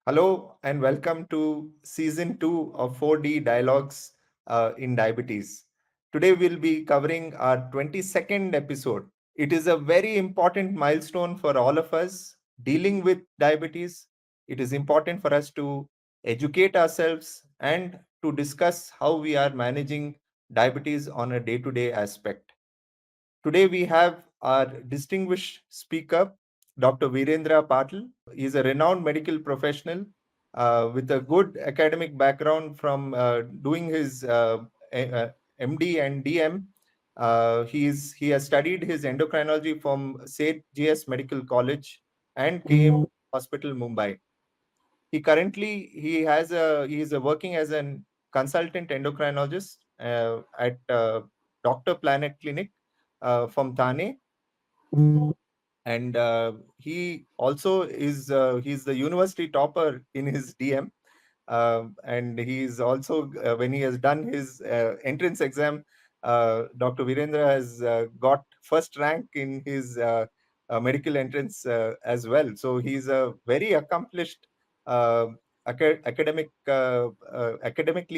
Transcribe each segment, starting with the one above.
Hello and welcome to season 2 of 4D Dialogues in Diabetes. Today we'll be covering our 22nd episode. It is a very important milestone for all of us dealing with diabetes. It is important for us to educate ourselves and to discuss how we are managing diabetes on a day to day aspect. Today we have our distinguished speaker, Dr. Virendra Patil. He is a renowned medical professional with a good academic background from doing his MD and DM. He has studied his endocrinology from Seth GS Medical College and KM Hospital, Mumbai. He is working as an consultant endocrinologist at Dr. Planet Clinic from Thane, and he also is he's the university topper in his DM. And he's also when he has done his entrance exam, Dr. Virendra has got first rank in his medical entrance as well. So he's a very accomplished uh, academically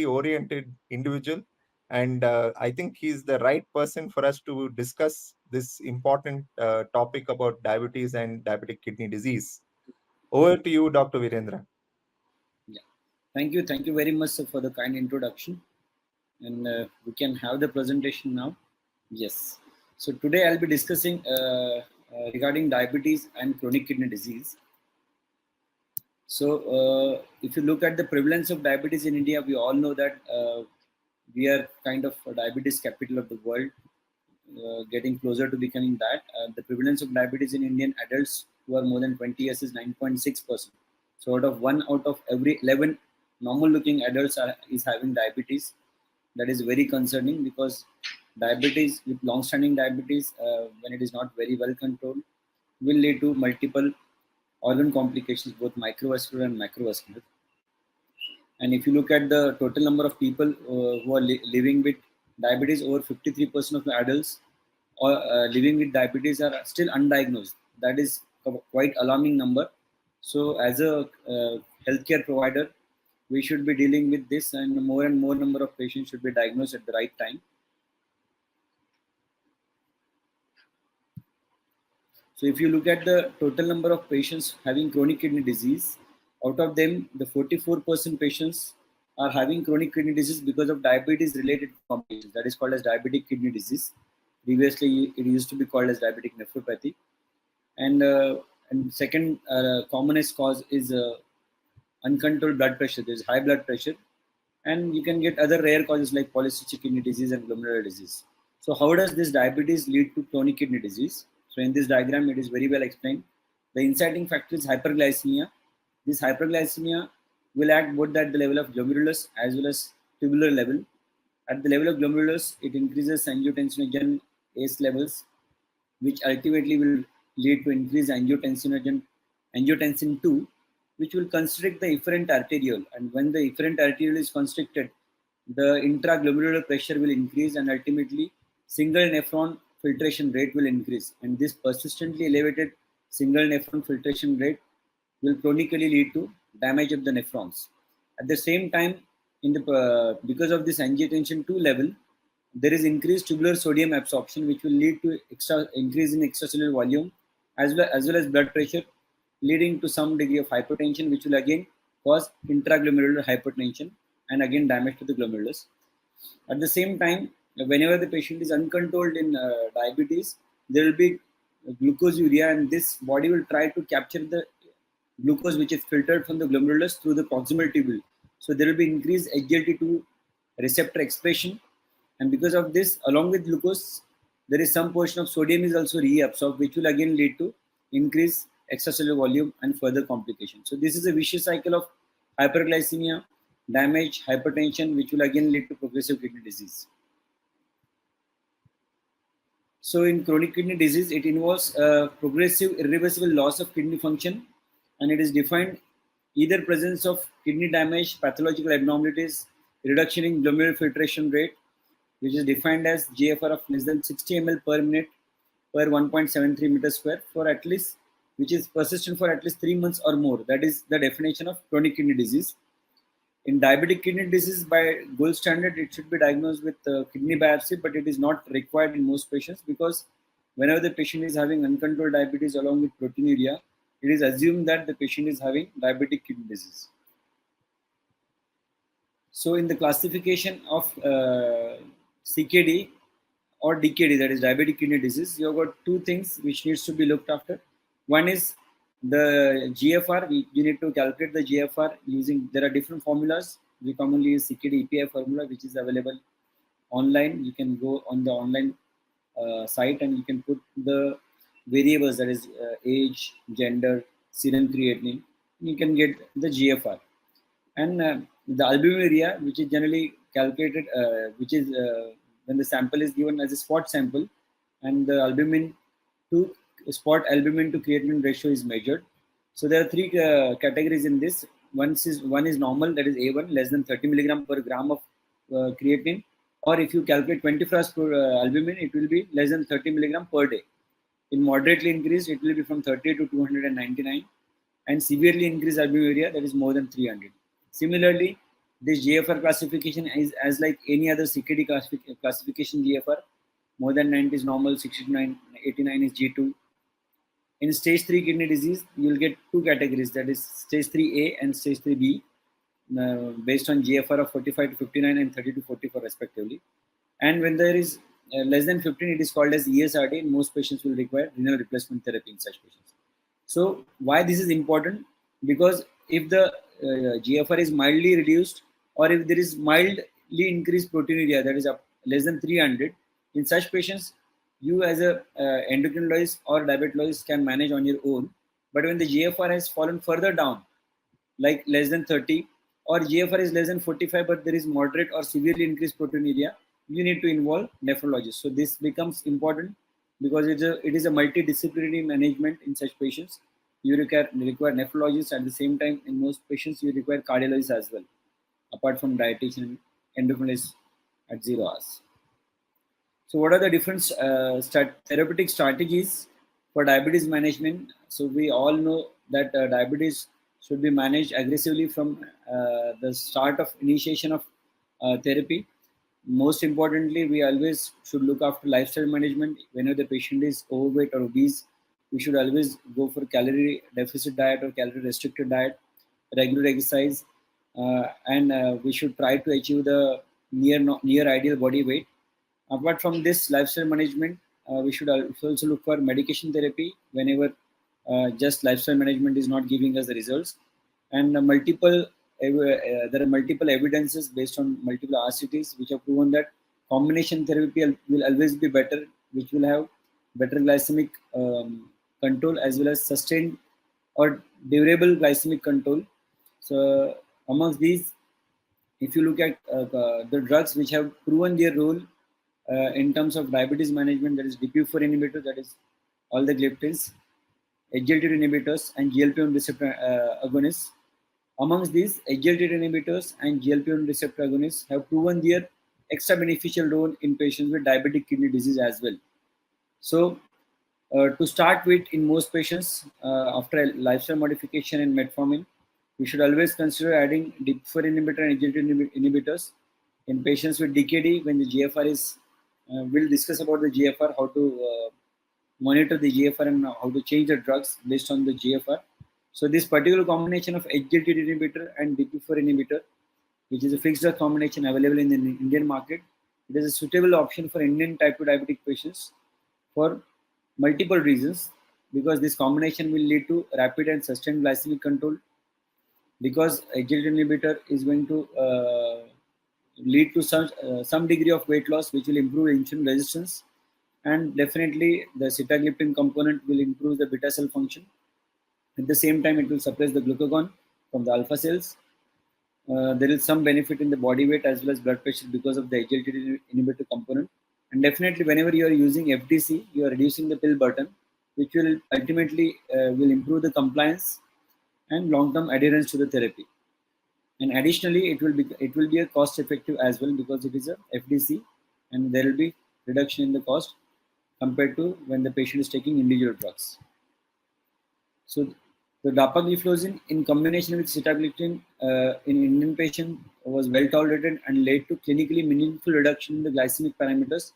oriented individual, and I think he's the right person for us to discuss this important topic about diabetes and diabetic kidney disease. Over to you, Dr. Virendra. Yeah, thank you very much sir, for the kind introduction, and we can have the presentation now. Yes, so today I'll be discussing regarding diabetes and chronic kidney disease. So, if you look at the prevalence of diabetes in India, we all know that we are kind of a diabetes capital of the world, getting closer to becoming that. The prevalence of diabetes in Indian adults who are more than 20 years is 9.6%. So, out of every 11 normal-looking adults is having diabetes. That is very concerning because diabetes, with long-standing diabetes, when it is not very well controlled, will lead to multiple organ complications, both microvascular and macrovascular. And if you look at the total number of people who are living with diabetes, over 53% of the adults or living with diabetes are still undiagnosed. That is quite alarming number. So, as a healthcare provider, we should be dealing with this, and more number of patients should be diagnosed at the right time. So if you look at the total number of patients having chronic kidney disease, out of them, the 44% patients are having chronic kidney disease because of diabetes related complications. That is called as diabetic kidney disease. Previously, it used to be called as diabetic nephropathy. And second commonest cause is uncontrolled blood pressure. There is high blood pressure, and you can get other rare causes like polycystic kidney disease and glomerular disease. So how does this diabetes lead to chronic kidney disease? So in this diagram, it is very well explained. The inciting factor is hyperglycemia. This hyperglycemia will act both at the level of glomerulus as well as tubular level. At the level of glomerulus, it increases angiotensinogen ACE levels, which ultimately will lead to increased angiotensin 2, which will constrict the efferent arteriole. And when the efferent arteriole is constricted, the intraglomerular pressure will increase, and ultimately single nephron filtration rate will increase. And this persistently elevated single nephron filtration rate will chronically lead to damage of the nephrons. At the same time, because of this angiotensin 2 level, there is increased tubular sodium absorption, which will lead to increase in extracellular volume as well as blood pressure, leading to some degree of hypertension, which will again cause intraglomerular hypertension and again damage to the glomerulus. At the same time, whenever the patient is uncontrolled in diabetes, there will be glucosuria, and this body will try to capture the glucose which is filtered from the glomerulus through the proximal tubule. So there will be increased SGLT2 receptor expression, and because of this, along with glucose, there is some portion of sodium is also reabsorbed, which will again lead to increased extracellular volume and further complications. So this is a vicious cycle of hyperglycemia, damage, hypertension, which will again lead to progressive kidney disease. So in chronic kidney disease, it involves progressive irreversible loss of kidney function, and it is defined either presence of kidney damage, pathological abnormalities, reduction in glomerular filtration rate, which is defined as GFR of less than 60 ml per minute per 1.73 meter square for at least which is persistent for at least 3 months or more. That is the definition of chronic kidney disease. In diabetic kidney disease, by gold standard, it should be diagnosed with kidney biopsy, but it is not required in most patients because whenever the patient is having uncontrolled diabetes along with proteinuria, it is assumed that the patient is having diabetic kidney disease. So, in the classification of CKD or DKD, that is diabetic kidney disease, you have got two things which needs to be looked after. One is the GFR. You need to calculate the GFR using, there are different formulas. We commonly use CKD EPI formula, which is available online. You can go on the online site and you can put the variables, that is age, gender, serum creatinine. You can get the GFR. And the albuminuria, which is generally calculated, which is when the sample is given as a spot sample, and the albumin to spot albumin to creatinine ratio is measured. So there are three categories in this. One is normal, that is A1, less than 30 milligram per gram of creatinine, or if you calculate 24 hours per albumin, it will be less than 30 milligram per day. In moderately increased, it will be from 30 to 299, and severely increased albuminuria, that is more than 300. Similarly, this GFR classification is as like any other CKD classification GFR. More than 90 is normal, 69, 89 is G2. In stage 3 kidney disease, you will get two categories, that is stage 3A and stage 3B, based on GFR of 45 to 59 and 30 to 44 respectively. And when there is less than 15, it is called as ESRD, and most patients will require renal replacement therapy in such patients. So why this is important? Because if the GFR is mildly reduced, or if there is mildly increased proteinuria, that is up less than 300, in such patients, you as a endocrinologist or diabetologist can manage on your own. But when the GFR has fallen further down, like less than 30, or GFR is less than 45, but there is moderate or severely increased proteinuria, you need to involve nephrologist. So this becomes important because it is a multidisciplinary management in such patients. You require nephrologists. At the same time, in most patients, you require cardiologists as well, apart from dietitian and endocrinologist at 0 hours. So what are the different therapeutic strategies for diabetes management? So we all know that diabetes should be managed aggressively from the start of initiation of therapy. Most importantly, we always should look after lifestyle management. Whenever the patient is overweight or obese, we should always go for calorie deficit diet or calorie restricted diet, regular exercise, and we should try to achieve the near ideal body weight. Apart from this lifestyle management, we should also look for medication therapy whenever just lifestyle management is not giving us the results. And there are multiple evidences based on multiple RCTs which have proven that combination therapy will always be better, which will have better glycemic control as well as sustained or durable glycemic control. So amongst these, if you look at the drugs which have proven their role in terms of diabetes management, that is DPP4 inhibitor, that is all the gliptins, SGLT2 inhibitors, and GLP-1 receptor agonists. Amongst these, SGLT2 inhibitors and GLP-1 receptor agonists have proven their extra beneficial role in patients with diabetic kidney disease as well. So, to start with, in most patients, after a lifestyle modification and metformin, we should always consider adding DPP4 inhibitor and SGLT2 inhibitors. In patients with DKD, when the GFR is, we'll discuss about the GFR, how to monitor the GFR and how to change the drugs based on the GFR. So this particular combination of SGLT2 inhibitor and DPP4 inhibitor, which is a fixed drug combination available in the Indian market, it is a suitable option for Indian type 2 diabetic patients for multiple reasons, because this combination will lead to rapid and sustained glycemic control, because SGLT2 inhibitor is going to lead to some degree of weight loss, which will improve insulin resistance, and definitely the sitagliptin component will improve the beta cell function. At the same time, it will suppress the glucagon from the alpha cells. There is some benefit in the body weight as well as blood pressure because of the SGLT2 inhibitor component. And definitely, whenever you are using FDC, you are reducing the pill burden, which will ultimately will improve the compliance and long-term adherence to the therapy. And additionally, it will be a cost effective as well, because it is a FDC, and there will be reduction in the cost compared to when the patient is taking individual drugs. So the dapagliflozin in combination with sitagliptin in Indian patient was well tolerated and led to clinically meaningful reduction in the glycemic parameters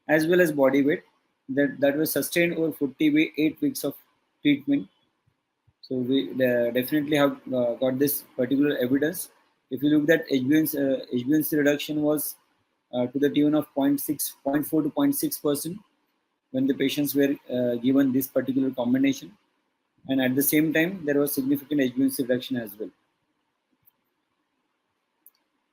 as well as body weight that was sustained over 48 weeks of treatment. So we definitely have got this particular evidence. If you look at HbA1c reduction was to the tune of zero point 0.6, zero point 0.4 to 0.6% when the patients were given this particular combination, and at the same time there was significant HbA1c reduction as well.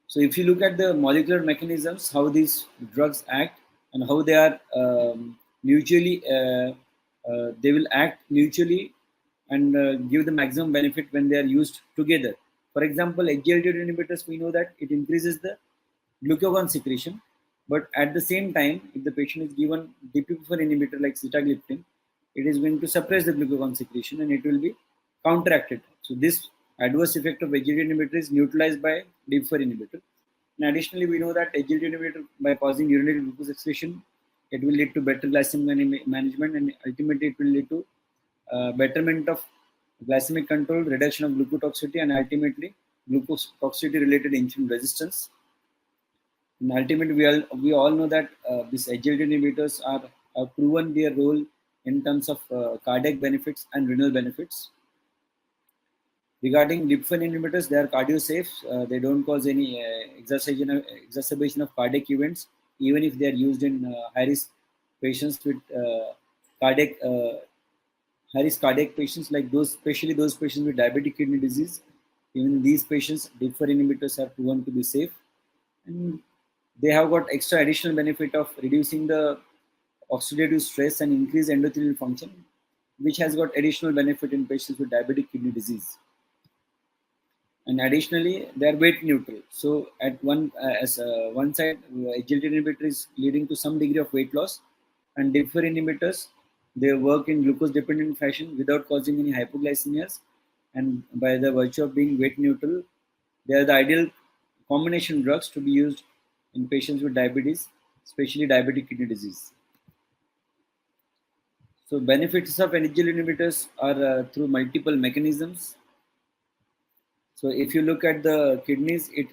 So if you look at the molecular mechanisms, how these drugs act and how they are mutually, they will act mutually and give the maximum benefit when they are used together. For example, SGLT2 inhibitors, we know that it increases the glucagon secretion, but at the same time, if the patient is given DPP4 inhibitor like sitagliptin, it is going to suppress the glucagon secretion and it will be counteracted. So this adverse effect of SGLT2 inhibitor is neutralized by DPP4 inhibitor. And additionally, we know that SGLT2 inhibitor, by causing urinary glucose excretion, it will lead to better glycemic management, and ultimately it will lead to betterment of glycemic control, reduction of glucotoxicity, and ultimately glucose toxicity related insulin resistance. And ultimately, we all know that these SGLT inhibitors are proven their role in terms of cardiac benefits and renal benefits. Regarding DPP4 inhibitors, they are cardio safe. They don't cause any exacerbation of cardiac events, even if they are used in high risk patients with cardiac high risk cardiac patients, like those, especially those patients with diabetic kidney disease. Even these patients, DPP4 inhibitors are proven to be safe, and they have got extra additional benefit of reducing the oxidative stress and increase endothelial function, which has got additional benefit in patients with diabetic kidney disease. And additionally, they are weight neutral. So at one one side, SGLT inhibitor is leading to some degree of weight loss, and DPP4 inhibitors, they work in glucose dependent fashion without causing any hypoglycemias, and by the virtue of being weight neutral, they are the ideal combination drugs to be used in patients with diabetes, especially diabetic kidney disease. So benefits of SGLT inhibitors are through multiple mechanisms. So if you look at the kidneys, it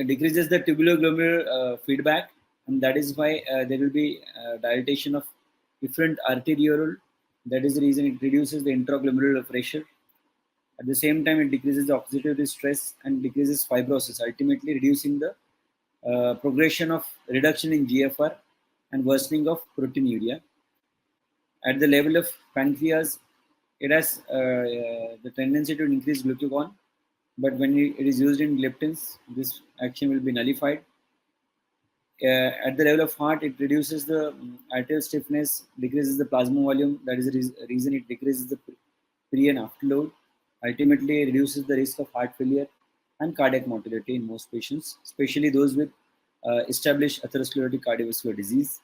decreases the tubular-glomerular feedback, and that is why there will be dilatation of efferent arteriole. That is the reason it reduces the intraglomerular pressure. At the same time, it decreases the oxidative stress and decreases fibrosis, ultimately reducing the progression of reduction in GFR and worsening of proteinuria. At the level of pancreas, it has the tendency to increase glucagon, but when it is used in leptins, this action will be nullified. At the level of heart, it reduces the arterial stiffness, decreases the plasma volume. That is the reason it decreases the pre and after load. Ultimately, reduces the risk of heart failure and cardiac mortality in most patients, especially those with established atherosclerotic cardiovascular disease.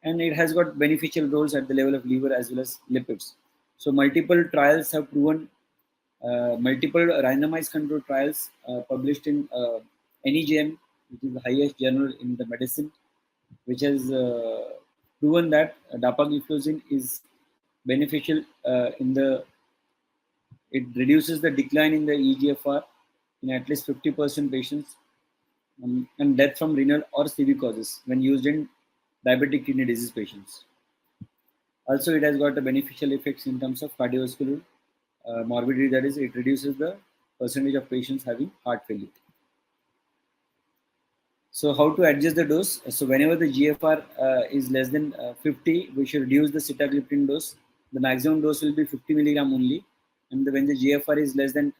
And it has got beneficial roles at the level of liver as well as lipids. So multiple trials have proven, multiple randomized control trials published in NEJM, which is the highest journal in the medicine, which has proven that dapagliflozin is beneficial it reduces the decline in the EGFR in at least 50% patients, and death from renal or CV causes when used in diabetic kidney disease patients. Also, it has got a beneficial effects in terms of cardiovascular morbidity. That is, it reduces the percentage of patients having heart failure. So how to adjust the dose? So whenever the GFR is less than 50, we should reduce the sitagliptin dose. The maximum dose will be 50 milligram only. And when the GFR is less than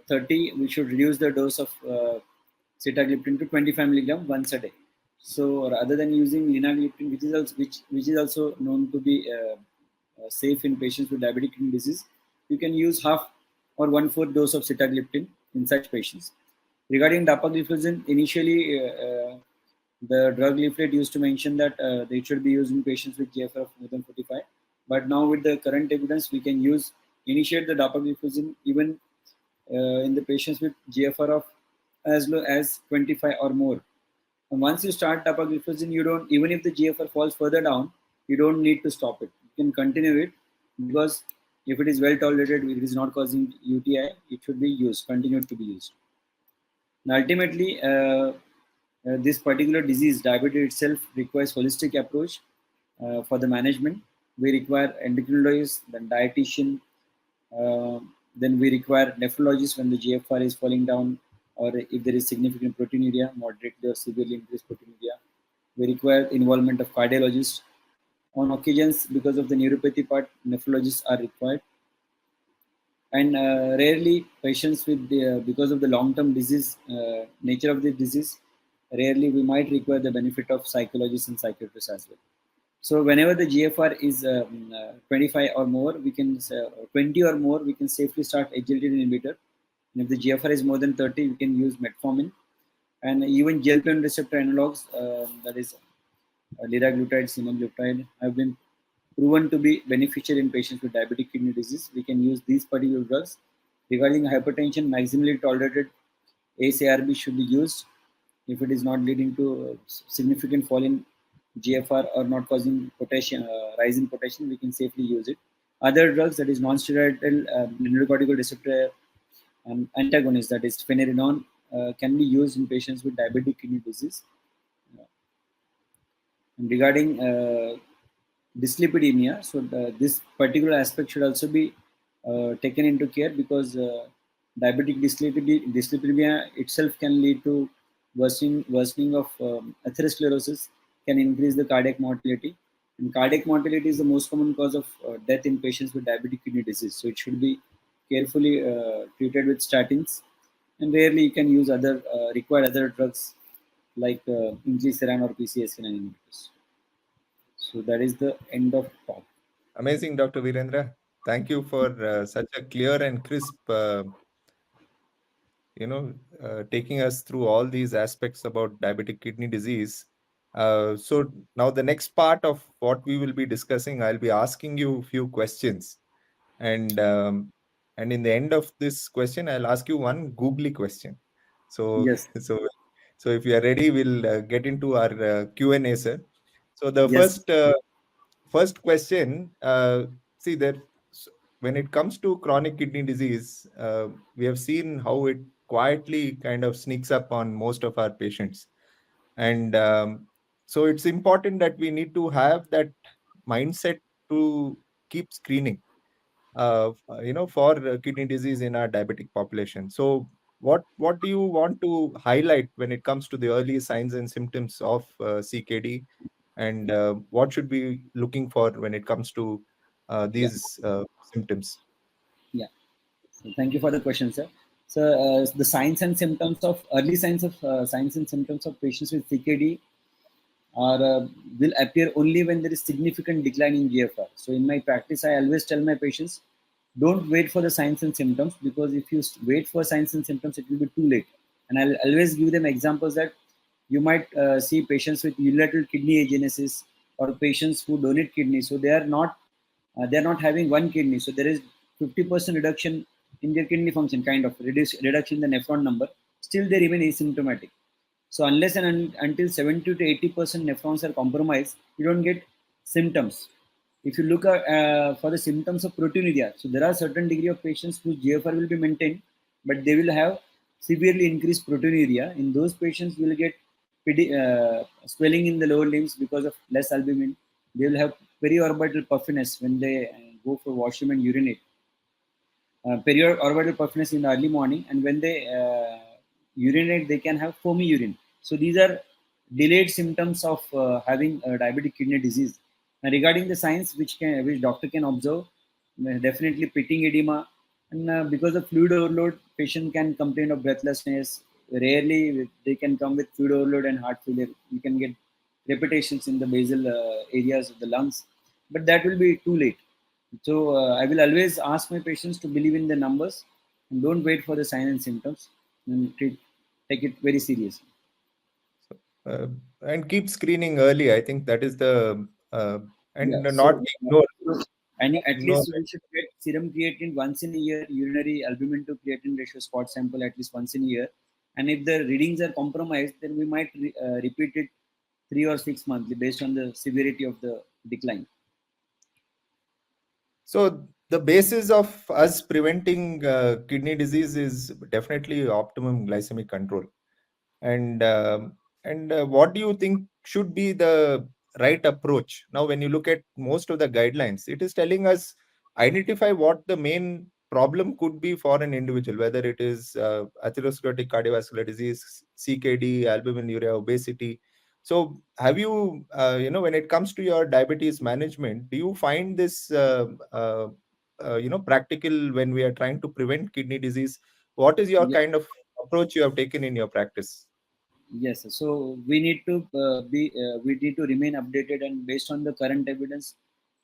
30, we should reduce the dose of sitagliptin to 25 milligram once a day. So rather than using linagliptin, which is also known to be safe in patients with diabetic kidney disease, you can use half or 1/4 dose of sitagliptin in such patients. Regarding dapagliflozin, initially the drug leaflet used to mention that they should be used in patients with GFR of more than 45. But now with the current evidence, we can initiate the dapagliflozin even in the patients with GFR of as low as 25 or more. And once you start dapagliflozin, you don't, even if the GFR falls further down, you don't need to stop it. You can continue it, because if it is well tolerated, if it is not causing UTI, it should be used, continued to be used. And ultimately, this particular disease, diabetes itself, requires holistic approach for the management. We require endocrinologist, then dietitian, uh, then we require nephrologist when the GFR is falling down, or if there is significant proteinuria, moderately or severely increased proteinuria. We require involvement of cardiologists. On occasions, because of the neuropathy part, nephrologists are required. And rarely patients with because of the long-term disease nature of the disease, rarely we might require the benefit of psychologists and psychiatrists as well. So whenever the GFR is 25 or more, we can 20 or more, we can safely start SGLT2 inhibitor. And if the GFR is more than 30, we can use metformin. And even GLP-1 receptor analogs, that is liraglutide, semaglutide, have been proven to be beneficial in patients with diabetic kidney disease. We can use these particular drugs. Regarding hypertension, maximally tolerated ACE-ARB should be used if it is not leading to significant fall in GFR or not causing potassium rise in potassium. We can safely use it. Other drugs, that is non-steroidal mineralocortical receptor antagonists, that is phenytoin, can be used in patients with diabetic kidney disease. And regarding dyslipidemia, so this particular aspect should also be taken into care, because diabetic dyslipidemia itself can lead to worsening of atherosclerosis, can increase the cardiac mortality, and cardiac mortality is the most common cause of death in patients with diabetic kidney disease. So it should be carefully treated with statins, and rarely you can use other require other drugs like inclisiran or PCSK9 inhibitors. So that is the end of talk. Amazing, Dr. Virendra. Thank you for such a clear and crisp, taking us through all these aspects about diabetic kidney disease. So now the next part of what we will be discussing, I'll be asking you a few questions, and in the end of this question, I'll ask you one googly question. So Yes, so if you are ready, we'll get into our Q&A, sir. So the yes, first question, see that when it comes to chronic kidney disease, we have seen how it quietly kind of sneaks up on most of our patients. And so it's important that we need to have that mindset to keep screening, for kidney disease in our diabetic population. So what do you want to highlight when it comes to the early signs and symptoms of CKD, and what should we be looking for when it comes to yeah, these symptoms? yeah. So thank you for the question, sir. So the signs and symptoms of signs and symptoms of patients with CKD are will appear only when there is significant decline in GFR. So in my practice, I always tell my patients, don't wait for the signs and symptoms, because if you wait for signs and symptoms, it will be too late. And I'll always give them examples that you might see patients with unilateral kidney agenesis, or patients who donate kidney. So they are not having one kidney. So there is 50% reduction in their kidney function, kind of reduction in the nephron number. Still, they remain asymptomatic. So unless and until 70 to 80% nephrons are compromised, you don't get symptoms. If you look at for the symptoms of proteinuria, so there are certain degree of patients whose GFR will be maintained, but they will have severely increased proteinuria. In those patients, you will get swelling in the lower limbs because of less albumin. They will have periorbital puffiness when they go for washroom and urinate. Periorbital puffiness in the early morning, and when they urinate, they can have foamy urine. So these are delayed symptoms of having diabetic kidney disease. And regarding the signs which doctor can observe, definitely pitting edema, and because of fluid overload, patient can complain of breathlessness. Rarely they can come with fluid overload and heart failure. You can get repetitions in the basal areas of the lungs, but that will be too late. So I will always ask my patients to believe in the numbers and don't wait for the signs and symptoms, and take it very seriously. uh, and keep screening early. I think that is the and Yeah. not So, ignore and at ignore least we should get serum creatine once in a year, urinary albumin to creatine ratio spot sample at least once in a year. And if the readings are compromised, then we might repeat it 3 or 6 monthly based on the severity of the decline. So the basis of us preventing kidney disease is definitely optimum glycemic control. And what do you think should be the right approach? Now, when you look at most of the guidelines, it is telling us identify what the main problem could be for an individual, whether it is atherosclerotic cardiovascular disease, CKD, albuminuria, obesity. So have you, when it comes to your diabetes management, do you find this practical when we are trying to prevent kidney disease? What is your Ye- kind of approach you have taken in your practice? Yes, so we need to remain updated, and based on the current evidence,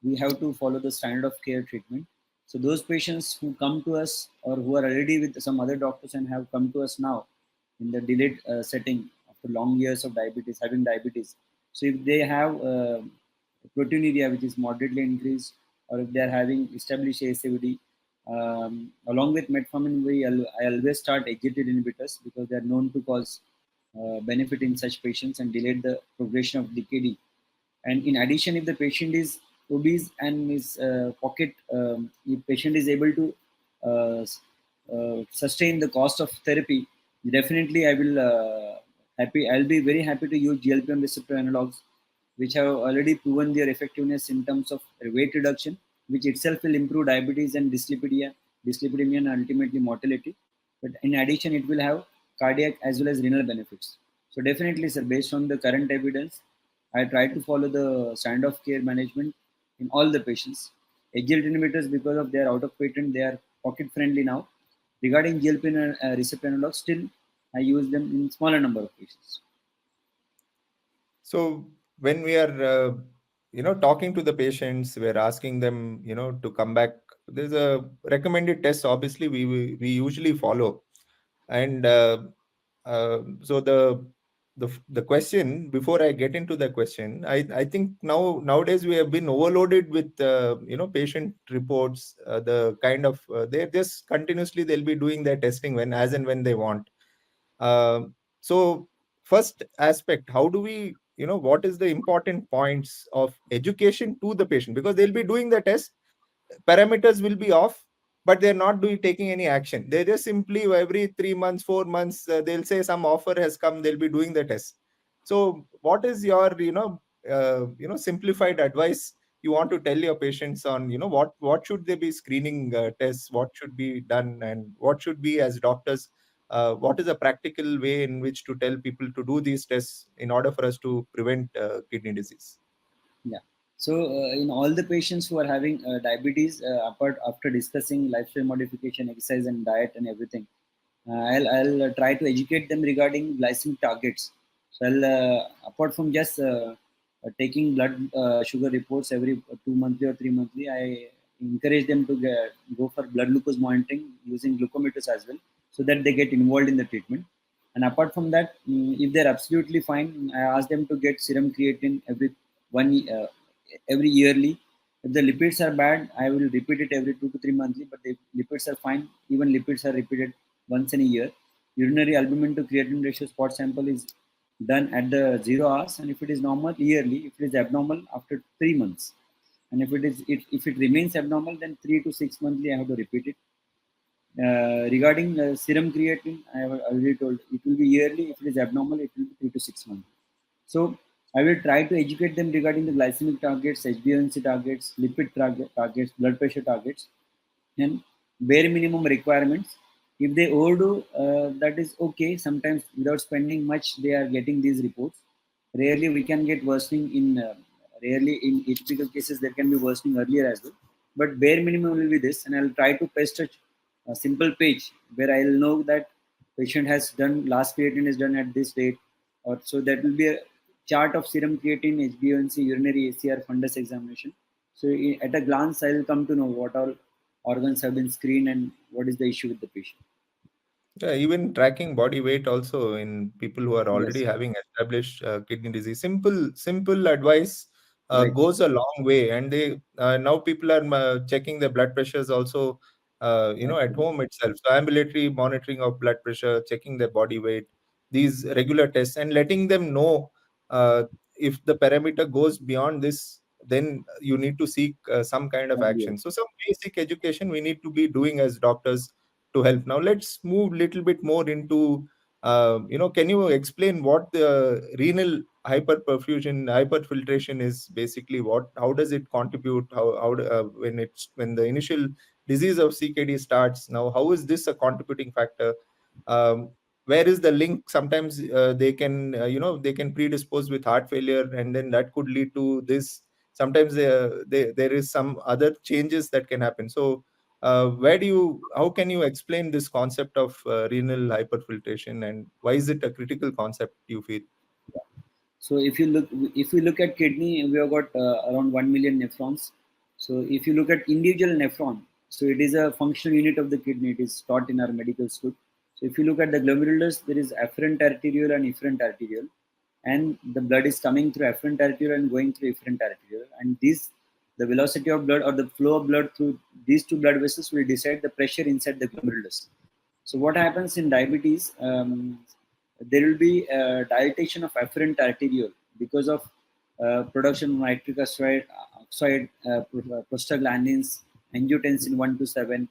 we have to follow the standard of care treatment. So those patients who come to us or who are already with some other doctors and have come to us now in the delayed setting after long years of diabetes, having diabetes. So if they have proteinuria which is moderately increased, or if they are having established ASAVD, along with metformin, I always start exit inhibitors because they are known to cause benefit in such patients and delay the progression of DKD. And in addition, if the patient is obese and is if patient is able to uh, sustain the cost of therapy, definitely I'll be very happy to use GLP-1 receptor analogs, which have already proven their effectiveness in terms of weight reduction, which itself will improve diabetes and dyslipidemia and ultimately mortality. But in addition, it will have cardiac as well as renal benefits. So definitely, sir, based on the current evidence, I try to follow the standard of care management in all the patients. SGLT inhibitors, because of their out of patent, they are pocket friendly now. Regarding GLP receptor analogs, still I use them in smaller number of patients. So when we are, talking to the patients, we're asking them, to come back. There's a recommended test. Obviously, we usually follow, and so the question, before I get into the question, I think nowadays we have been overloaded with patient reports. The kind of they're just continuously they'll be doing their testing when as and when they want. So first aspect, how do we, what is the important points of education to the patient, because they'll be doing the test, parameters will be off, but they're not doing taking any action. They just simply every 3 months, 4 months, they'll say some offer has come, they'll be doing the test. So what is your simplified advice you want to tell your patients on, what should they be screening tests, what should be done, and what should be as doctors, what is a practical way in which to tell people to do these tests in order for us to prevent kidney disease? Yeah. So in all the patients who are having diabetes, apart after discussing lifestyle modification, exercise, and diet and everything, I'll try to educate them regarding glycemic targets. So apart from just taking blood sugar reports every 2 monthly or 3 monthly, I encourage them to go for blood glucose monitoring using glucometers as well, so that they get involved in the treatment. And apart from that, if they're absolutely fine, I ask them to get serum creatine every yearly. If the lipids are bad, I will repeat it every 2 to 3 monthly. But if lipids are fine, even lipids are repeated once in a year. Urinary albumin to creatinine ratio spot sample is done at the 0 hours, and if it is normal, yearly. If it is abnormal, after 3 months, and if it remains abnormal, then 3 to 6 monthly I have to repeat it. Regarding serum creatine, I have already told it will be yearly. If it is abnormal, it will be 3 to 6 months. So I will try to educate them regarding the glycemic targets, HbA1c targets, targets, blood pressure targets, and bare minimum requirements. If they overdo, that is okay. Sometimes without spending much, they are getting these reports. Rarely we can get worsening in. Rarely in atypical cases there can be worsening earlier as well. But bare minimum will be this, and I'll try to paste a simple page where I'll know that patient has done last creatine is done at this date, or so that will be a chart of serum creatine, HbA1c, urinary ACR, fundus examination. So at a glance, I will come to know what all organs have been screened and what is the issue with the patient. Yeah, even tracking body weight also in people who are already Yes, having established kidney disease. Simple advice right. goes a long way, and they now people are checking their blood pressures also, at Absolutely. home itself. So ambulatory monitoring of blood pressure, checking their body weight, these regular tests, and letting them know if the parameter goes beyond this. then you need to seek some kind of Obvious. action. So some basic education we need to be doing as doctors to help. Now let's move little bit more into can you explain what the renal hyperfiltration is basically? How does it contribute? When the initial disease of CKD starts, now how is this a contributing factor? um, where is the link? Sometimes they can predispose with heart failure, and then that could lead to this. Sometimes there is some other changes that can happen. So how can you explain this concept of renal hyperfiltration, and why is it a critical concept, you feel? So if you look at kidney, we have got around 1 million nephrons. So if you look at individual nephron, so it is a functional unit of the kidney. It is taught in our medical school. So if you look at the glomerulus, there is afferent arteriole and efferent arteriole, and the blood is coming through afferent arteriole and going through efferent arteriole. And the velocity of blood or the flow of blood through these two blood vessels will decide the pressure inside the glomerulus. So what happens in diabetes? There will be dilatation of afferent arteriole because of production of nitric oxide, prostaglandins, angiotensin 1 to 7.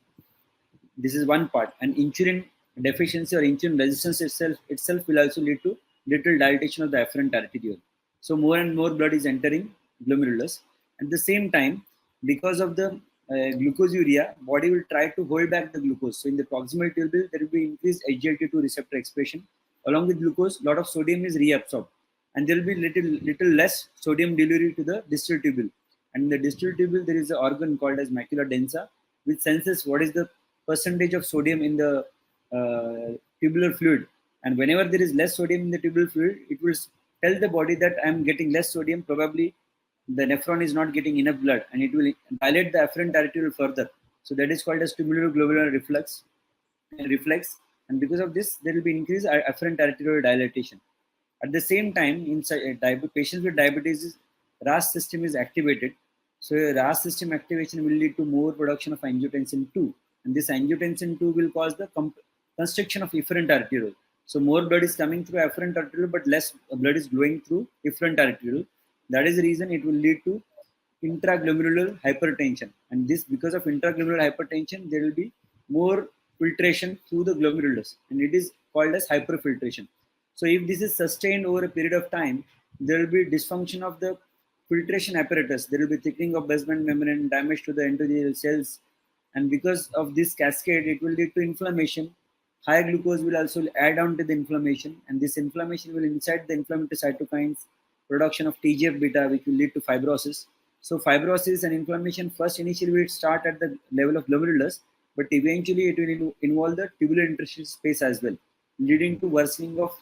This is one part. And insulin deficiency or insulin resistance itself will also lead to little dilatation of the afferent arteriole. So more and more blood is entering glomerulus. At the same time, because of the glucosuria, body will try to hold back the glucose. So in the proximal tubule, there will be increased SGLT2 receptor expression. Along with glucose, lot of sodium is reabsorbed, and there will be little less sodium delivery to the distal tubule. And in the distal tubule, there is an organ called as macula densa, which senses what is the percentage of sodium in the tubular fluid. And whenever there is less sodium in the tubular fluid, it will tell the body that I am getting less sodium. Probably the nephron is not getting enough blood, and it will dilate the afferent arteriole further. So that is called as tubular reflex. And because of this, there will be increased afferent arteriole dilatation. At the same time, in patients with diabetes, RAS system is activated. So RAS system activation will lead to more production of angiotensin 2. And this angiotensin 2 will cause the constriction of efferent arteriole. So more blood is coming through afferent arteriole, but less blood is going through efferent arteriole. That is the reason it will lead to intraglomerular hypertension. And this, because of intraglomerular hypertension, there will be more filtration through the glomerulus, and it is called as hyperfiltration. So if this is sustained over a period of time, there will be dysfunction of the filtration apparatus. There will be thickening of basement membrane, damage to the endothelial cells, and because of this cascade, it will lead to inflammation. High glucose will also add on to the inflammation, and this inflammation will incite the inflammatory cytokines, production of TGF beta, which will lead to fibrosis. So fibrosis and inflammation first initially will start at the level of glomerulus, but eventually it will involve the tubular interstitial space as well, leading to worsening of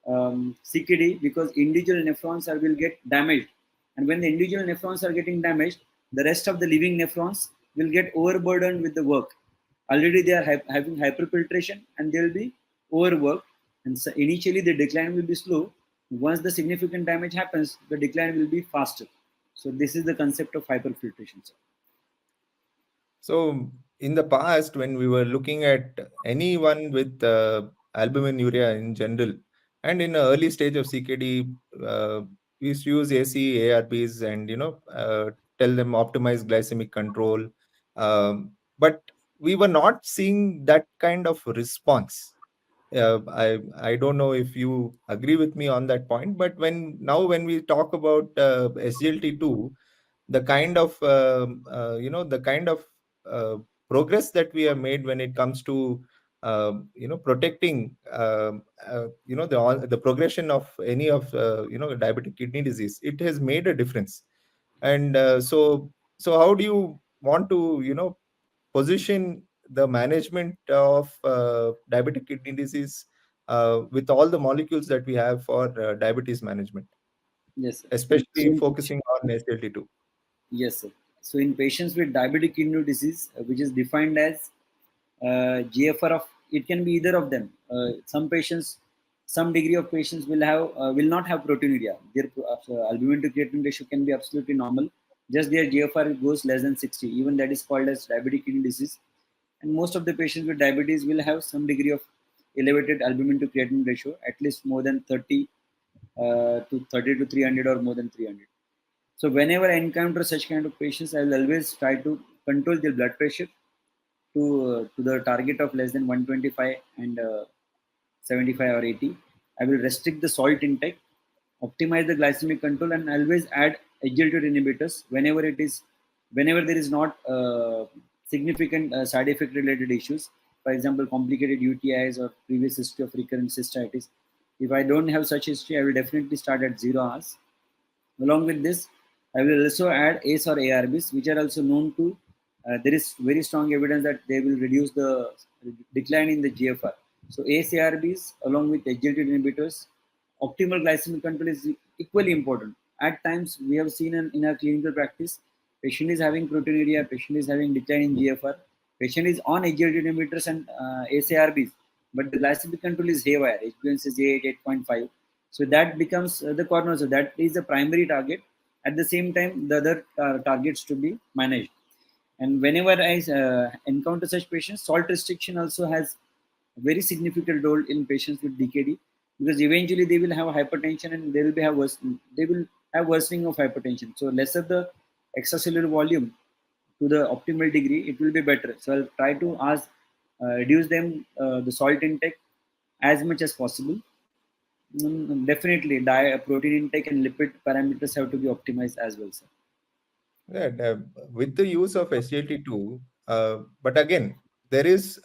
CKD, because individual nephrons will get damaged. And when the individual nephrons are getting damaged, the rest of the living nephrons will get overburdened with the work. Already they are having hyperfiltration, and they will be overworked. And so initially the decline will be slow. Once the significant damage happens, the decline will be faster. So this is the concept of hyperfiltration. So in the past, when we were looking at anyone with albuminuria in general, and in the early stage of CKD, we used to use AC, ARBs, and tell them optimize glycemic control. But we were not seeing that kind of response. I don't know if you agree with me on that point, but when we talk about SGLT2, the kind of uh, progress that we have made when it comes to protecting the progression of any of diabetic kidney disease, it has made a difference. And so how do you want to position the management of diabetic kidney disease with all the molecules that we have for diabetes management, Yes, sir. So especially focusing on SGLT2? yes, sir. So in patients with diabetic kidney disease, which is defined as GFR of, it can be either of them. Some patients, some degree of patients will not have proteinuria. Their albumin to creatinine ratio can be absolutely normal. Just their GFR goes less than 60. Even that is called as diabetic kidney disease. And most of the patients with diabetes will have some degree of elevated albumin to creatinine ratio, at least more than 30 to 300 or more than 300. So whenever I encounter such kind of patients, I will always try to control their blood pressure to the target of less than 125 and 75 or 80. I will restrict the salt intake, optimize the glycemic control, and always add SGLT2 inhibitors whenever there is not significant side effect related issues. For example, complicated UTIs or previous history of recurrent cystitis. If I don't have such history, I will definitely start at 0 hours. Along with this, I will also add ACE or ARBs, which are also known to. There is very strong evidence that they will reduce the decline in the GFR. So ACE ARBs along with SGLT inhibitors, optimal glycemic control is equally important. At times, we have seen in our clinical practice, patient is having proteinuria, patient is having decline in GFR, patient is on SGLT inhibitors and ACE ARBs, but the glycemic control is haywire. HbA1c is 8, 8.5. So that becomes the corner. So that is the primary target. At the same time, the other targets to be managed. And whenever I encounter such patients, salt restriction also has a very significant role in patients with DKD, because eventually they will have hypertension and they will have worsening of hypertension. So lesser the extracellular volume to the optimal degree, it will be better. So I'll try to reduce them the salt intake as much as possible. Definitely, diet, protein intake, and lipid parameters have to be optimized as well, sir. Yeah, with the use of SGLT2, but again, there is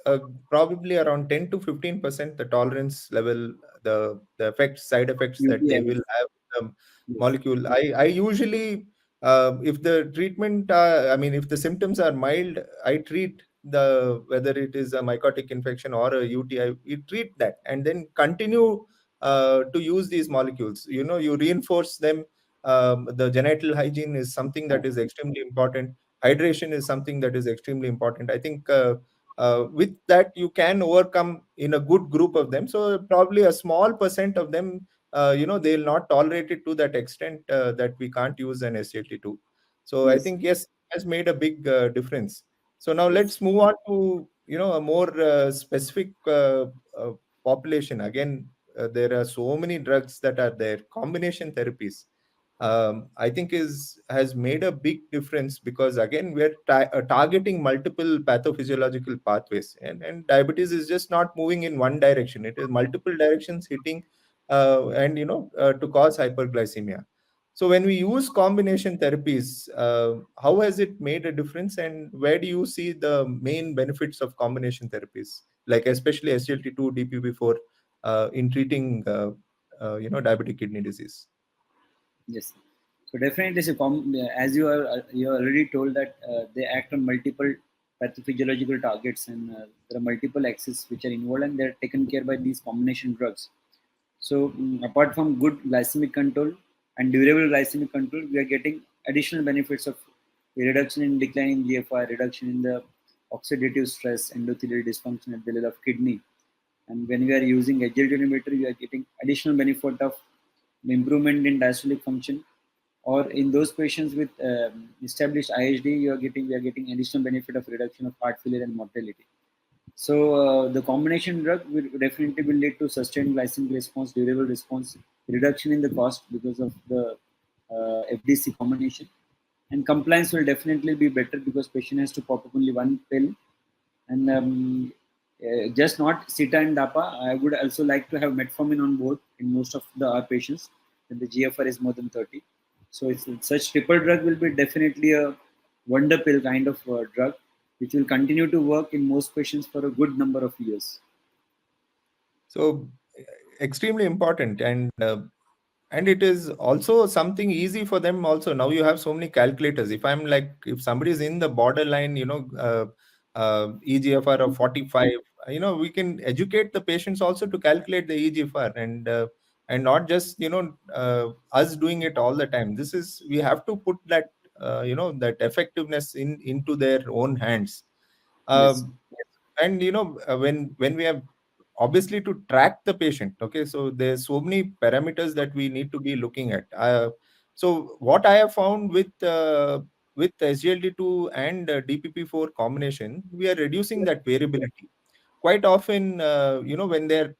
probably around 10 to 15% the tolerance level, the effects, side effects that they will UTIs, have with the yes, molecule. I usually, if the treatment, I mean, if the symptoms are mild, I treat the whether it is a mycotic infection or a UTI, you treat that and then continue to use these molecules. You know, you reinforce them. The genital hygiene is something that is extremely important. Hydration is something that is extremely important. I think with that you can overcome in a good group of them. So probably a small percent of them, they'll not tolerate it to that extent that we can't use an SGLT2. So I yes, think yes, it has made a big difference. So now yes, let's move on to a more specific population. Again, there are so many drugs that are there. Combination therapies, I think is has made a big difference, because again we're targeting multiple pathophysiological pathways, and diabetes is just not moving in one direction. It is multiple directions hitting, and to cause hyperglycemia. So when we use combination therapies, how has it made a difference, and where do you see the main benefits of combination therapies, like especially SGLT2, DPP4, in treating diabetic kidney disease? yes. So definitely, so as you already told that they act on multiple pathophysiological targets, and there are multiple axes which are involved, and they're taken care by these combination drugs. So apart from good glycemic control and durable glycemic control, we are getting additional benefits of reduction in decline in GFR, reduction in the oxidative stress, endothelial dysfunction at the level of kidney. And when we are using SGLT inhibitor, we are getting additional benefit of improvement in diastolic function. Or in those patients with established IHD, we are getting additional benefit of reduction of heart failure and mortality. So the combination drug definitely will lead to sustained glycemic response, durable response, reduction in the cost because of the FDC combination, and compliance will definitely be better because patient has to pop up only one pill, and just not Sita and DAPA. I would also like to have metformin on board in most of the our patients when the GFR is more than 30. So such triple drug will be definitely a wonder pill kind of drug, which will continue to work in most patients for a good number of years. So extremely important, and it is also something easy for them also. Now you have so many calculators. If somebody is in the borderline, EGFR of 45, we can educate the patients also to calculate the EGFR, and not just us doing it all the time. We have to put that effectiveness into their own hands. Yes, um, and when we have, obviously, to track the patient, okay, so there's so many parameters that we need to be looking at. So what I have found with SGLT2 and DPP4 combination, we are reducing that variability quite often. When they're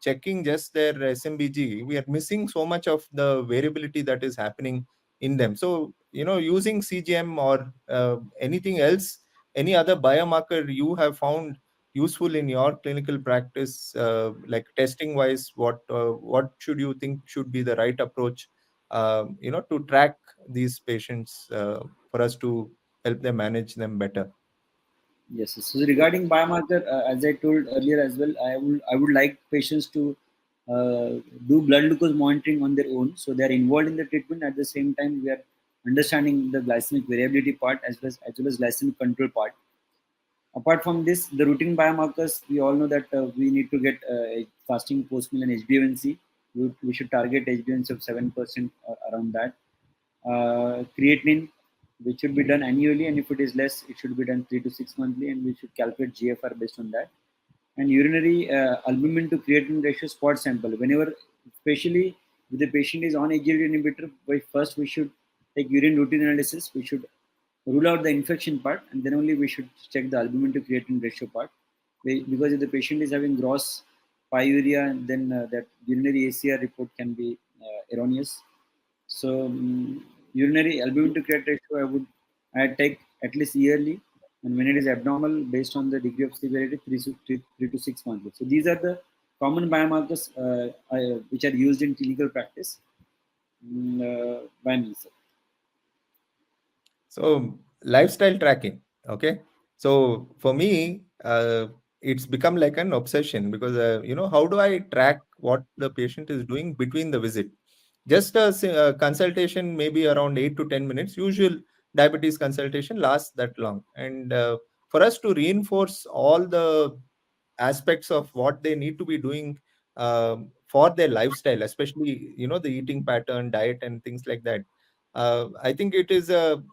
checking just their SMBG, we are missing so much of the variability that is happening in them. So, using CGM or anything else, any other biomarker you have found useful in your clinical practice, like testing wise, what should you think should be the right approach, to track these patients, for us to help them manage them better? Yes. So regarding biomarker, as I told earlier as well, I would like patients to uh, do blood glucose monitoring on their own, so they are involved in the treatment. At the same time, we are understanding the glycemic variability part as well as glycemic control part. Apart from this, the routine biomarkers, we all know that we need to get a fasting post meal and HbA1c. We should target HbA1c of 7% around that. Creatinine, which should be done annually, and if it is less, it should be done 3 to 6 monthly, and we should calculate GFR based on that. And urinary albumin to creatinine ratio spot sample. Whenever, especially if the patient is on AGLT inhibitor, by first we should take urine routine analysis. We should rule out the infection part, and then only we should check the albumin to creatinine ratio part. Because if the patient is having gross pyuria, then that urinary ACR report can be erroneous. So urinary albumin to creatinine ratio, I take at least yearly, and when it is abnormal, based on the degree of severity, 3 to 6 months. So these are the common biomarkers which are used in clinical practice by me. Sir. So, lifestyle tracking. Okay. So for me, it's become like an obsession because, how do I track what the patient is doing between the visit? Just a consultation, maybe around 8 to 10 minutes. Usual diabetes consultation lasts that long. And for us to reinforce all the aspects of what they need to be doing for their lifestyle, especially the eating pattern, diet, and things like that. I think it is a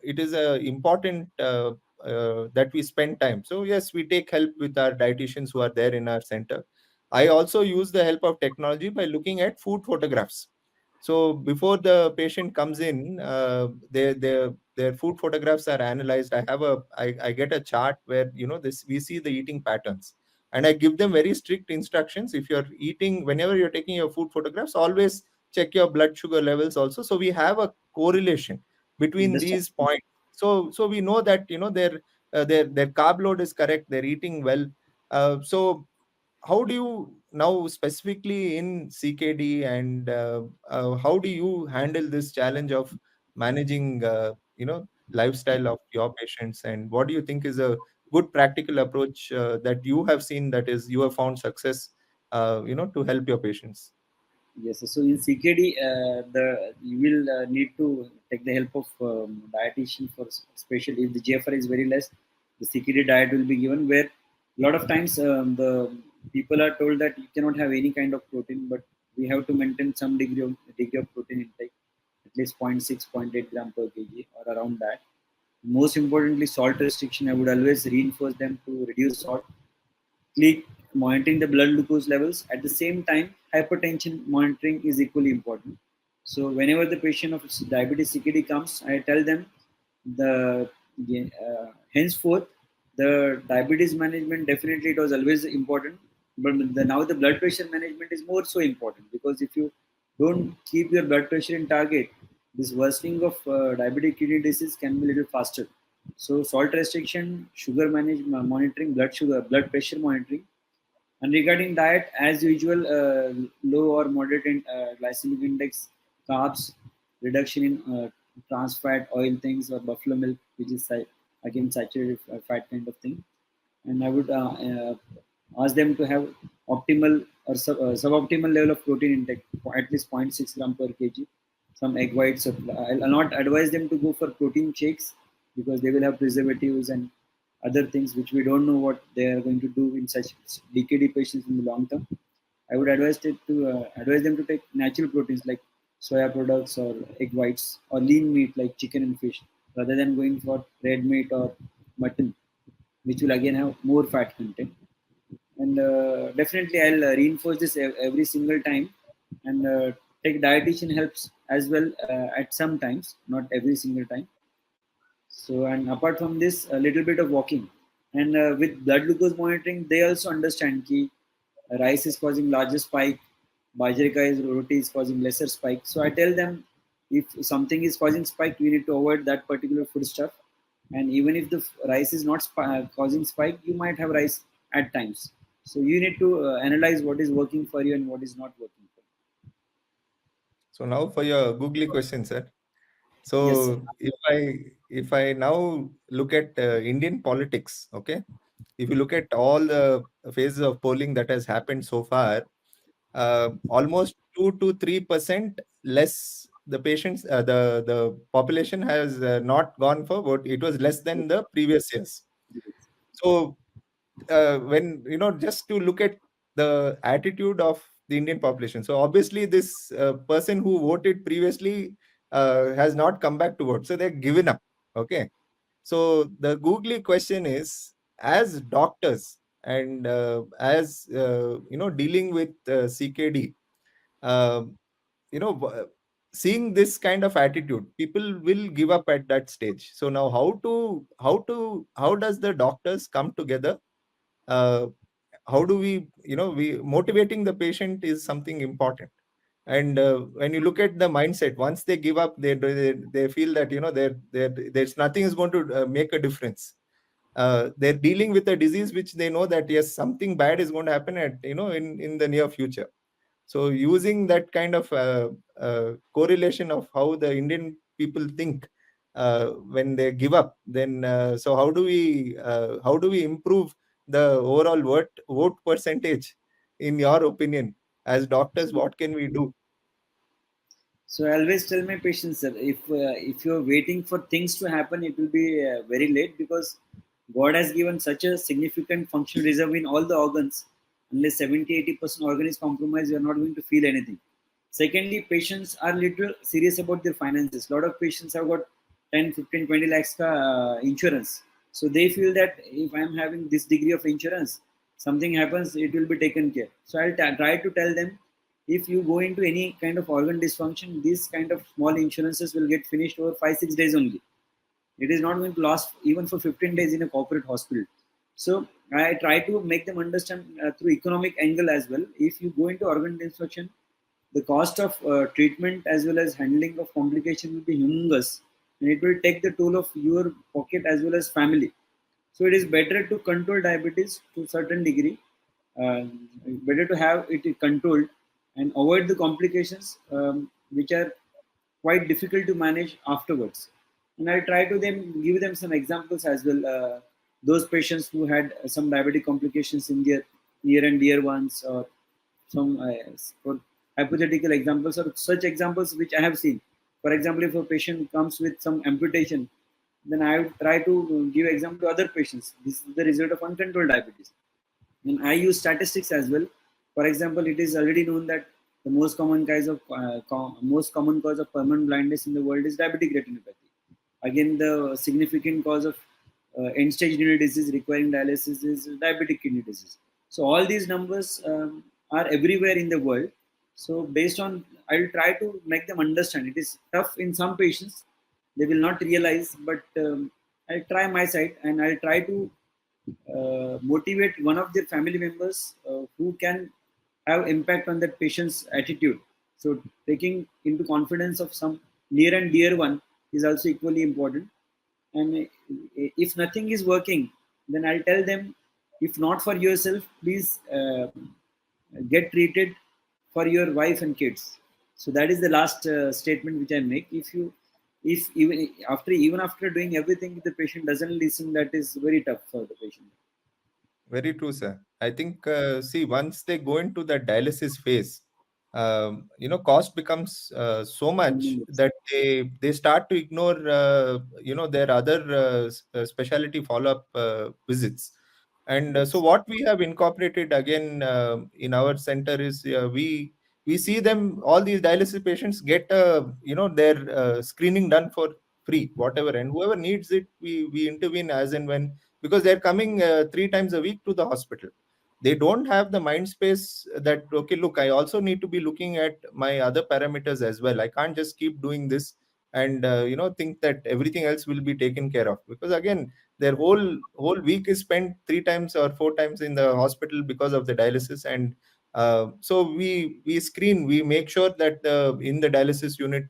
important that we spend time. So yes, we take help with our dietitians who are there in our center. I also use the help of technology by looking at food photographs. So before the patient comes in, their food photographs are analyzed. I get a chart where this we see the eating patterns, and I give them very strict instructions. If you're eating, whenever you're taking your food photographs, always check your blood sugar levels also, so we have a correlation between Understand? these points. So we know that their carb load is correct, they're eating well. So how do you now, specifically in CKD, and how do you handle this challenge of managing lifestyle of your patients, and what do you think is a good practical approach that you have seen, that is you have found success to help your patients? Yes. So in CKD, the you will need to take the help of dietitian for especially if the GFR is very less, the CKD diet will be given. Where a lot of times the people are told that you cannot have any kind of protein, but we have to maintain some degree of protein intake, at least zero point 0.6, zero point 0.8 gram per kg or around that. Most importantly, salt restriction. I would always reinforce them to reduce salt. Click monitoring the blood glucose levels. At the same time, hypertension monitoring is equally important. So whenever the patient of diabetes CKD comes, I tell them henceforth the diabetes management, definitely it was always important, but now the blood pressure management is more so important, because if you don't keep your blood pressure in target, this worsening of diabetic kidney disease can be a little faster. So salt restriction, sugar management, monitoring, blood pressure monitoring. And regarding diet, as usual, low or moderate glycemic index, carbs, reduction in trans fat, oil things, or buffalo milk, which is again saturated fat kind of thing. And I would ask them to have optimal or suboptimal level of protein intake, at least zero point 0.6 gram per kg. Some egg whites. I'll not advise them to go for protein shakes, because they will have preservatives and other things which we don't know what they are going to do in such DKD patients in the long term. I would advise them to take natural proteins like soya products or egg whites, or lean meat like chicken and fish, rather than going for red meat or mutton, which will again have more fat content. And definitely, I'll reinforce this every single time. And take dietitian helps as well at some times, not every single time. So, and apart from this, a little bit of walking. And with blood glucose monitoring, they also understand that rice is causing larger spike, bajra rice roti is causing lesser spike. So I tell them If something is causing spike, we need to avoid that particular foodstuff. And even if the rice is not causing spike, you might have rice at times. So you need to analyze what is working for you and what is not working for So now for your googly question, sir. you. Yes, sir. So if I now look at Indian politics, okay, if you look at all the phases of polling that has happened so far, almost 2 to 3% less the patients, the population has not gone for vote. It was less than the previous years. So when just to look at the attitude of the Indian population. So obviously, this person who voted previously has not come back to vote. So they're given up. Okay. So the googly question is, as doctors and as dealing with CKD, uh, seeing this kind of attitude, people will give up at that stage. So now, how does the doctors come together? Uh, how do we motivating the patient is something important. And when you look at the mindset, once they give up, they feel that there's nothing is going to make a difference. They're dealing with a disease which they know that yes, something bad is going to happen at in the near future. So using that kind of correlation of how the Indian people think when they give up, then so how do we improve the overall vote percentage? In your opinion, as doctors, what can we do? So I always tell my patients that if you're waiting for things to happen, it will be very late, because God has given such a significant functional reserve in all the organs. Unless 70-80% organ is compromised, you are not going to feel anything. Secondly, patients are little serious about their finances. A lot of patients have got 10, 15, 20 lakhs ka, insurance. So they feel that if I'm having this degree of insurance, something happens, it will be taken care. So I'll try to tell them, if you go into any kind of organ dysfunction, these kind of small insurances will get finished over 5-6 days only. It is not going to last even for 15 days in a corporate hospital. So I try to make them understand through economic angle as well. If you go into organ dysfunction, the cost of treatment as well as handling of complication will be humongous, and it will take the toll of your pocket as well as family. So it is better to control diabetes to a certain degree. Uh, Better to have it controlled and avoid the complications, which are quite difficult to manage afterwards. And I try to them give them some examples as well. Those patients who had some diabetic complications in their near and dear ones, or some for hypothetical examples or such examples which I have seen. For example, if a patient comes with some amputation, then I would try to give example to other patients. This is the result of uncontrolled diabetes. And I use statistics as well. For example, it is already known that the most common cause of permanent blindness in the world is diabetic retinopathy. Again, the significant cause of end-stage renal disease requiring dialysis is diabetic kidney disease. So all these numbers are everywhere in the world. So based on, I'll try to make them understand. It is tough in some patients; they will not realize, but I'll try my side, and I'll try to motivate one of their family members who can have impact on that patient's attitude. So taking into confidence of some near and dear one is also equally important. And if nothing is working, then I'll tell them, if not for yourself, please get treated for your wife and kids. So that is the last statement which I make. If even after doing everything, if the patient doesn't listen, that is very tough for the patient. Very true, sir. I think, see, once they go into the dialysis phase, cost becomes so much Humongous. that they start to ignore, their other specialty follow-up visits. And so Yes. what we have incorporated again in our center is we see them, all these dialysis patients get their screening done for free, whatever, and whoever needs it, we intervene as and when, because they're coming 3 times a week to the hospital. They don't have the mind space that, okay, look, I also need to be looking at my other parameters as well. I can't just keep doing this and think that everything else will be taken care of, because again, their whole week is spent 3 times or 4 times in the hospital because of the dialysis. And so we screen, we make sure that in the dialysis unit,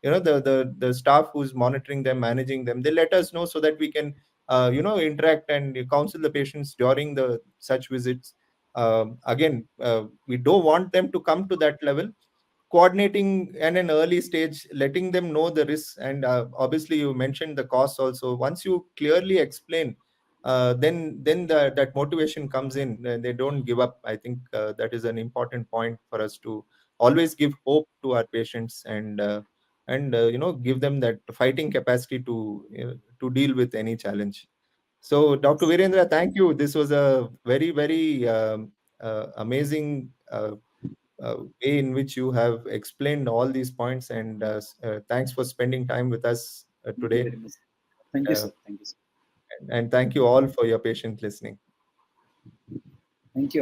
the staff who's monitoring them, managing them, they let us know so that we can interact and counsel the patients during the such visits. Again, we don't want them to come to that level. Coordinating at an early stage, letting them know the risks, and obviously you mentioned the costs also. Once you clearly explain, then that motivation comes in, and they don't give up. I think that is an important point for us to always give hope to our patients, and give them that fighting capacity to deal with any challenge. So, Dr. Virendra, thank you. This was a very, very amazing way in which you have explained all these points, and thanks for spending time with us Thank you today. very much. Thank you, Uh, sir. Thank you, sir. and thank you all for your patient listening. Thank you.